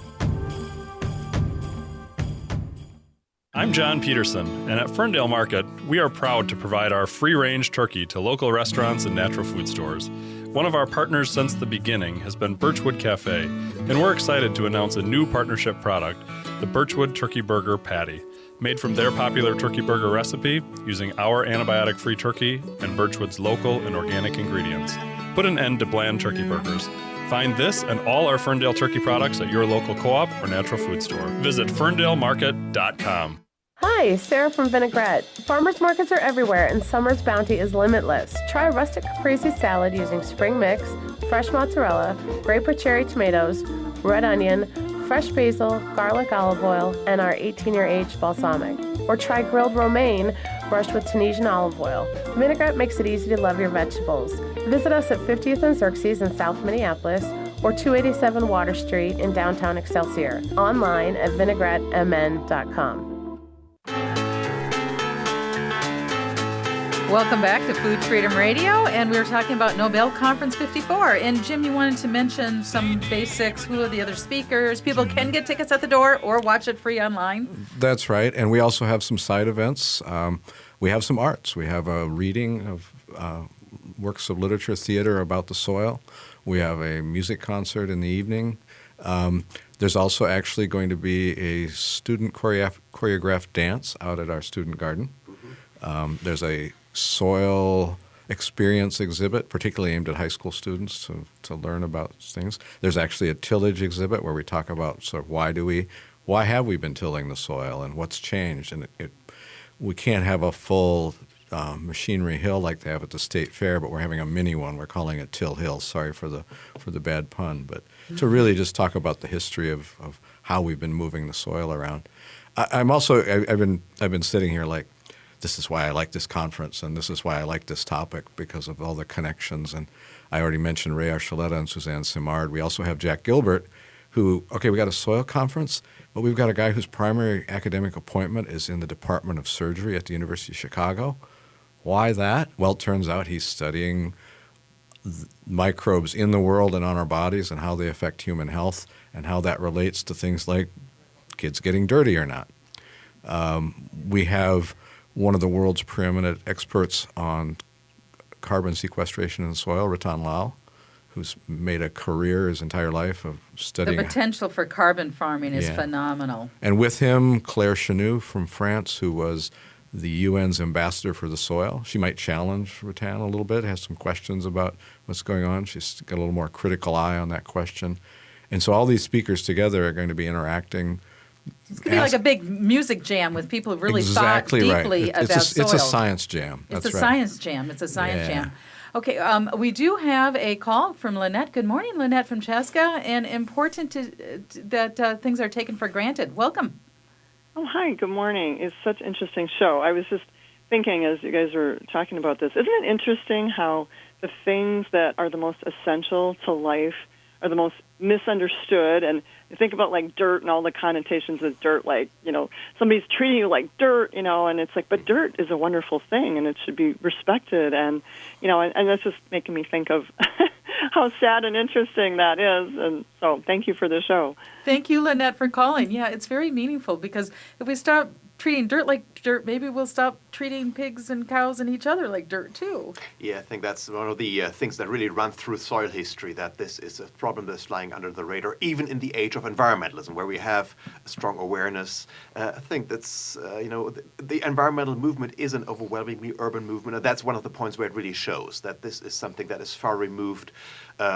I'm John Peterson, and at Ferndale Market, we are proud to provide our free-range turkey to local restaurants and natural food stores. One of our partners since the beginning has been Birchwood Cafe, and we're excited to announce a new partnership product, the Birchwood Turkey Burger Patty, made from their popular turkey burger recipe using our antibiotic-free turkey and Birchwood's local and organic ingredients. Put an end to bland turkey burgers. Find this and all our Ferndale turkey products at your local co-op or natural food store. Visit ferndalemarket.com. Hi, Sarah from Vinaigrette. Farmers markets are everywhere and summer's bounty is limitless. Try a rustic caprese salad using spring mix, fresh mozzarella, grape with cherry tomatoes, red onion, fresh basil, garlic olive oil, and our 18-year aged balsamic. Or try grilled romaine brushed with Tunisian olive oil. Vinaigrette makes it easy to love your vegetables. Visit us at 50th and Xerxes in South Minneapolis or 287 Water Street in downtown Excelsior. Online at vinaigrettemn.com. Welcome back to Food Freedom Radio, and we were talking about Nobel Conference 54. And Jim, you wanted to mention some basics. Who are the other speakers? People can get tickets at the door or watch it free online. That's right, and we also have some side events. We have some arts. We have a reading of works of literature, theater about the soil. We have a music concert in the evening. There's also actually going to be a student choreographed dance out at our student garden. There's a soil experience exhibit, particularly aimed at high school students to learn about things. There's actually a tillage exhibit where we talk about sort of why have we been tilling the soil and what's changed. And we can't have a full machinery hill like they have at the state fair, but we're having a mini one. We're calling it Till Hill. Sorry for the bad pun, but to really just talk about the history of how we've been moving the soil around. I've been sitting here like, this is why I like this conference, and this is why I like this topic, because of all the connections. And I already mentioned Ray Archuleta and Suzanne Simard. We also have Jack Gilbert, who, we got a soil conference, but we've got a guy whose primary academic appointment is in the Department of Surgery at the University of Chicago. Why that? Well, it turns out he's studying microbes in the world and on our bodies and how they affect human health and how that relates to things like kids getting dirty or not. We have one of the world's preeminent experts on carbon sequestration in the soil, Ratan Lal, who's made a career his entire life of studying. The potential for carbon farming is phenomenal. And with him, Claire Chenou from France, who was the UN's ambassador for the soil. She might challenge Ratan a little bit, has some questions about what's going on. She's got a little more critical eye on that question. And so all these speakers together are going to be interacting. It's going to be like a big music jam with people who really thought deeply about soil. It's a science jam. It's a science jam. It's a science jam. Okay, we do have a call from Lynette. Good morning, Lynette from Chaska, and important that things are taken for granted. Welcome. Oh, hi. Good morning. It's such an interesting show. I was just thinking as you guys were talking about this, isn't it interesting how the things that are the most essential to life are the most misunderstood? And you think about like dirt and all the connotations with dirt, like, somebody's treating you like dirt, and it's like, but dirt is a wonderful thing and it should be respected. And, and that's just making me think of how sad and interesting that is. And so thank you for the show. Thank you, Lynette, for calling. Yeah, it's very meaningful because if we stop treating dirt like dirt, maybe we'll stop treating pigs and cows and each other like dirt too. Yeah, I think that's one of the things that really run through soil history, that this is a problem that's flying under the radar, even in the age of environmentalism, where we have a strong awareness. I think that's, the environmental movement is an overwhelmingly urban movement, and that's one of the points where it really shows that this is something that is far removed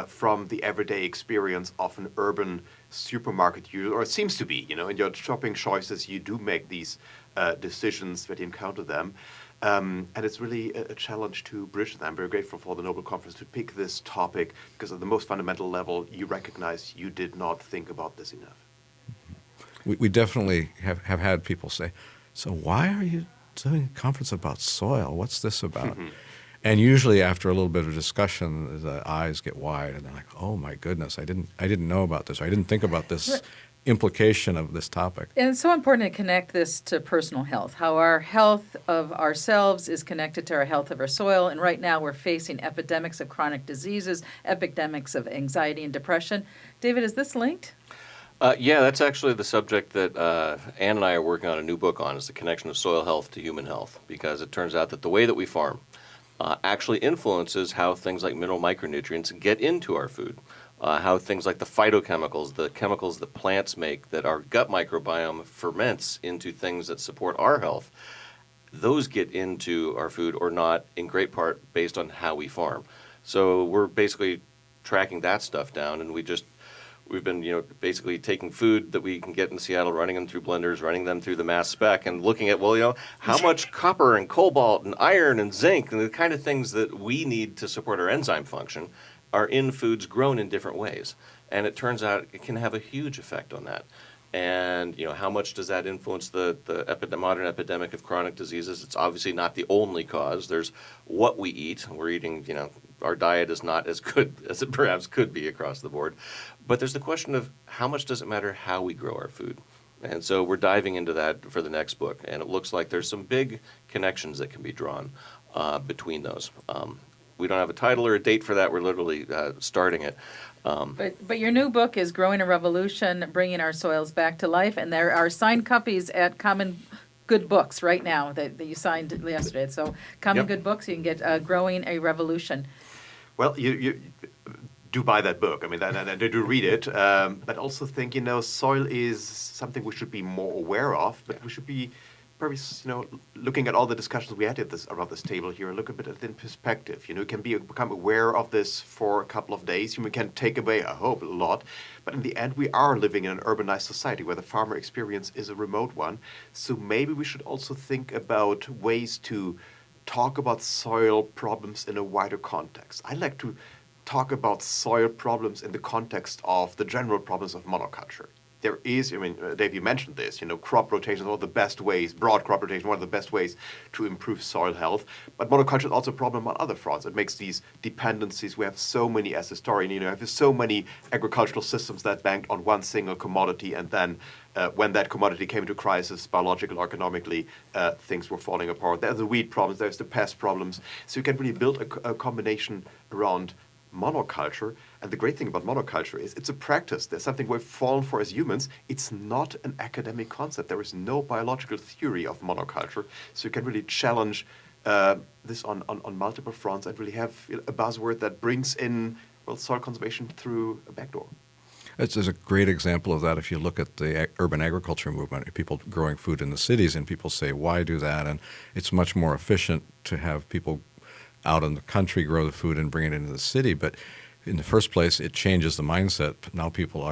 from the everyday experience of an urban supermarket user, or it seems to be. In your shopping choices, you do make these decisions when you encounter them. And it's really a challenge to bridge them. I'm very grateful for the Nobel Conference to pick this topic because at the most fundamental level, you recognize you did not think about this enough. We definitely have had people say, so why are you doing a conference about soil? What's this about? And usually after a little bit of discussion, the eyes get wide and they're like, oh my goodness, I didn't know about this. Or I didn't think about this implication of this topic. And it's so important to connect this to personal health, how our health of ourselves is connected to our health of our soil. And right now we're facing epidemics of chronic diseases, epidemics of anxiety and depression. David, is this linked? Yeah, that's actually the subject that Ann and I are working on a new book on, is the connection of soil health to human health, because it turns out that the way that we farm actually influences how things like mineral micronutrients get into our food. How things like the phytochemicals, the chemicals that plants make that our gut microbiome ferments into things that support our health, those get into our food or not, in great part based on how we farm. So we're basically tracking that stuff down, and we've been basically taking food that we can get in Seattle, running them through blenders, running them through the mass spec, and looking at, how much copper and cobalt and iron and zinc and the kind of things that we need to support our enzyme function are in foods grown in different ways. And it turns out it can have a huge effect on that. And how much does that influence the modern epidemic of chronic diseases? It's obviously not the only cause. There's what we eat. We're eating, our diet is not as good as it perhaps could be across the board. But there's the question of how much does it matter how we grow our food? And so we're diving into that for the next book. And it looks like there's some big connections that can be drawn between those. We don't have a title or a date for that. We're literally starting it. But your new book is Growing a Revolution, Bringing Our Soils Back to Life, and there are signed copies at Common Good Books right now that you signed yesterday. So Common Good Books, you can get Growing a Revolution. Well, you do buy that book. I mean, and do read it. But also think, soil is something we should be more aware of, but we should be probably, looking at all the discussions we had around this table here, look a bit at it in perspective. You can become aware of this for a couple of days. We can take away, I hope, a lot. But in the end, we are living in an urbanized society where the farmer experience is a remote one. So maybe we should also think about ways to talk about soil problems in a wider context. I like to talk about soil problems in the context of the general problems of monoculture. There is, Dave, you mentioned this, crop rotation is one of the best ways, broad crop rotation, one of the best ways to improve soil health. But monoculture is also a problem on other fronts. It makes these dependencies. We have so many, as a historian, you have so many agricultural systems that banked on one single commodity, and then when that commodity came into crisis, biologically or economically, things were falling apart. There's the weed problems, there's the pest problems. So you can really build a combination around monoculture. And the great thing about monoculture is it's a practice. There's something we've fallen for as humans. It's not an academic concept. There is no biological theory of monoculture. So you can really challenge this on multiple fronts and really have a buzzword that brings in soil conservation through a back door. It's a great example of that if you look at the urban agriculture movement, people growing food in the cities, and people say, why do that? And it's much more efficient to have people out in the country grow the food and bring it into the city. But in the first place, it changes the mindset. Now people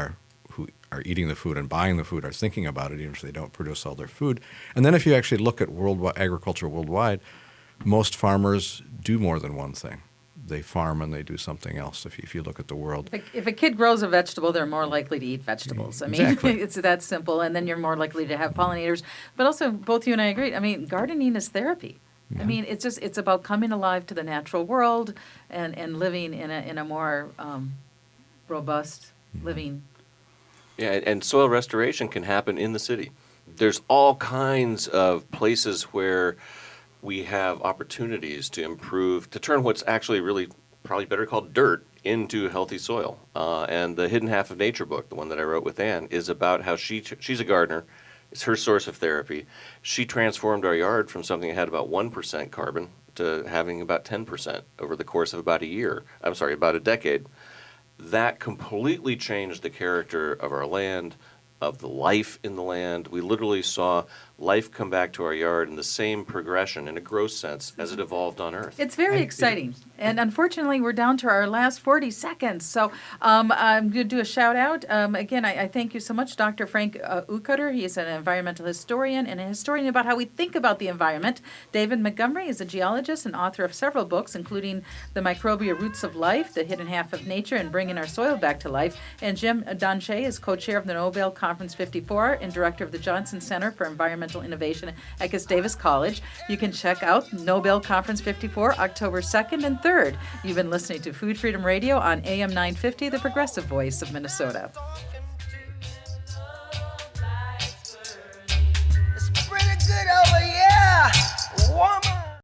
who are eating the food and buying the food are thinking about it, even if they don't produce all their food. And then if you actually look at agriculture worldwide, most farmers do more than one thing. They farm and they do something else. If you look at the world, if a kid grows a vegetable, they're more likely to eat vegetables. I mean, exactly. It's that simple. And then you're more likely to have pollinators. But also, both you and I agree. I mean, gardening is therapy. Yeah. I mean, it's about coming alive to the natural world and living in a more robust living. Yeah, and soil restoration can happen in the city. There's all kinds of places where we have opportunities to improve, to turn what's actually really probably better called dirt into healthy soil. And the Hidden Half of Nature book, the one that I wrote with Anne, is about how she's a gardener. It's her source of therapy. She transformed our yard from something that had about 1% carbon to having about 10% over the course of about a decade. That completely changed the character of our land, of the life in the land. We literally saw life come back to our yard in the same progression, in a gross sense, as it evolved on Earth. It's very exciting. And unfortunately, we're down to our last 40 seconds. So I'm going to do a shout out. Again, I thank you so much, Dr. Frank Uekotter. He is an environmental historian and a historian about how we think about the environment. David Montgomery is a geologist and author of several books, including The Microbial Roots of Life, The Hidden Half of Nature, and Bringing Our Soil Back to Life. And Jim Dontje is co-chair of the Nobel Conference 54 and director of the Johnson Center for Environmental Innovation at Gustavus College. You can check out Nobel Conference 54 October 2nd and 3rd. You've been listening to Food Freedom Radio on AM 950, the progressive voice of Minnesota. It's pretty good over here, woman.